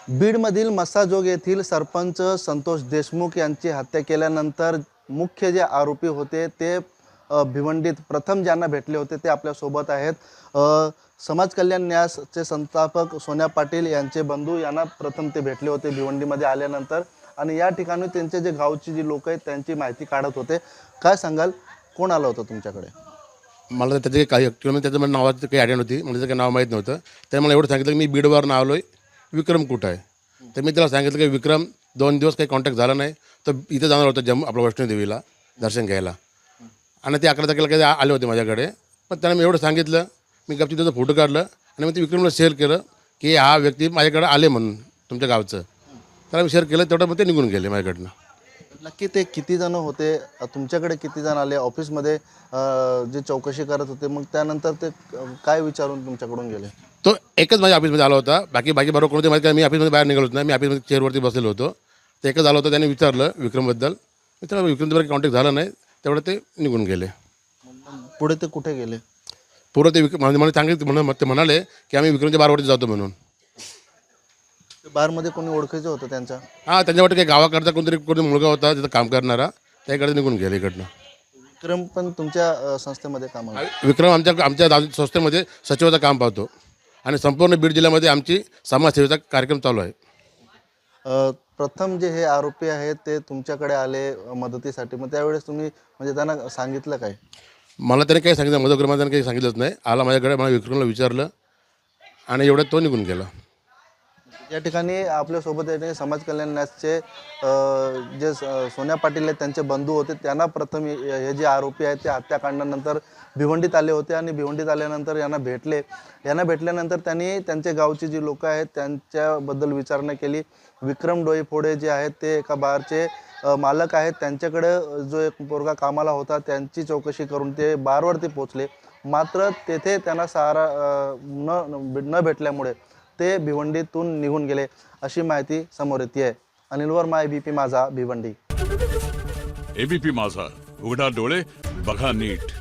बीडमधील मस्साजोग येथील सरपंच संतोष देशमुख यांची हत्या केल्यानंतर मुख्य जे आरोपी होते ते भिवंडीत प्रथम ज्यांना भेटले होते ते आपल्या सोबत आहेत. समाज कल्याण न्यासचे संस्थापक सोन्या पाटील यांचे बंधू यांना प्रथम ते भेटले होते भिवंडीमध्ये आल्यानंतर आणि या ठिकाणी त्यांचे जे गावची जी लोक आहेत त्यांची माहिती काढत होते. काय सांगाल, कोण आलं होतं तुमच्याकडे? मला त्याचे काही किंवा त्याचं मला नावाचं काही आयडिया नव्हती, मला त्याचं काही नाव माहीत नव्हतं. त्याने मला एवढं सांगितलं की मी बीडवरून आलो आहे, विक्रम कुठं आहे. तर मी त्याला सांगितलं की विक्रम 2 दिवस काही कॉन्टॅक्ट झाला नाही, तर इथं जाणार होतं जम्मू आपलं वैष्णोदेवीला दर्शन घ्यायला. आणि ते 11 तारखेला काही आले होते माझ्याकडे. पण त्याने मी एवढं सांगितलं, मी गपचूप त्याचा फोटो काढलं आणि मग ते विक्रमला शेअर केलं की हा व्यक्ती माझ्याकडे आले म्हणून तुमच्या गावचं. त्याला मी शेअर केलं, तेवढं मग ते निघून गेले माझ्याकडनं. नक्की ते किती जण होते, तुमच्याकडे किती जण आले ऑफिसमध्ये जे चौकशी करत होते, मग त्यानंतर ते काय विचारून तुमच्याकडून गेले? तो एकच माझ्या ऑफिसमध्ये आला होता, बाकी बरोबर कोणते माहिती काय, मी ऑफिसमध्ये बाहेर निघालो होतो ना, मी ऑफिसमध्ये चेअरवरती बसलेलो होतो. ते एकच आलं होतं, त्याने विचारलं विक्रमबद्दल. मी त्याला विक्रमबरोबर कॉन्टॅक्ट झाला नाही, तेवढं ते निघून गेले. पुढे ते कुठे गेले? पुरं ते मला सांगितलं, ते म्हणाले की आम्ही विक्रमच्या बारवरती जातो म्हणून. बारमध्ये कोणी ओळखीचं होतं त्यांच्या? हां, त्यांच्यावाटे काही गावाकडचा कोणी मुलगा होता तिथं काम करणारा, त्याकडे निघून गेले इकडनं. विक्रम पण तुमच्या संस्थेमध्ये काम आहे? विक्रम आमच्या संस्थेमध्ये सचिवाचं काम पाहतो आणि संपूर्ण बीड जिल्ह्यामध्ये आमची समाजसेवेचा कार्यक्रम चालू आहे. प्रथम जे हे आरोपी आहेत ते तुमच्याकडे आले मदतीसाठी, मग त्यावेळेस तुम्ही म्हणजे त्यांना सांगितलं काय? मला त्याने काही सांगितलं, मदत त्याने काही सांगितलंच नाही. आला माझ्याकडे, मला विक्रमला विचारलं आणि एवढ्यात तो निघून गेला. या ठिकाणी आपल्यासोबत या ठिकाणी समाज कल्याण न्यासचे जे सोन्या पाटील आहेत त्यांचे बंधू होते. त्यांना प्रथम हे जे आरोपी आहेत ते हत्याकांडानंतर भिवंडीत आले होते आणि भिवंडीत आल्यानंतर यांना भेटल्यानंतर त्यांनी त्यांच्या गावची जी लोक आहेत त्यांच्याबद्दल विचारणा केली. विक्रम डोईफोडे जे आहेत ते एका बारचे मालक आहेत, त्यांच्याकडे जो एक पोरगा कामाला होता त्यांची चौकशी करून ते बारवरती पोचले. मात्र तेथे त्यांना सहारा न भेटल्यामुळे ते भिवंडीतून निघून गेले अशी माहिती समोर येते आहे. अनिल वर्मा, एबीपी माझा, भिवंडी. एबीपी माझा, उघडा डोळे बघा नीट.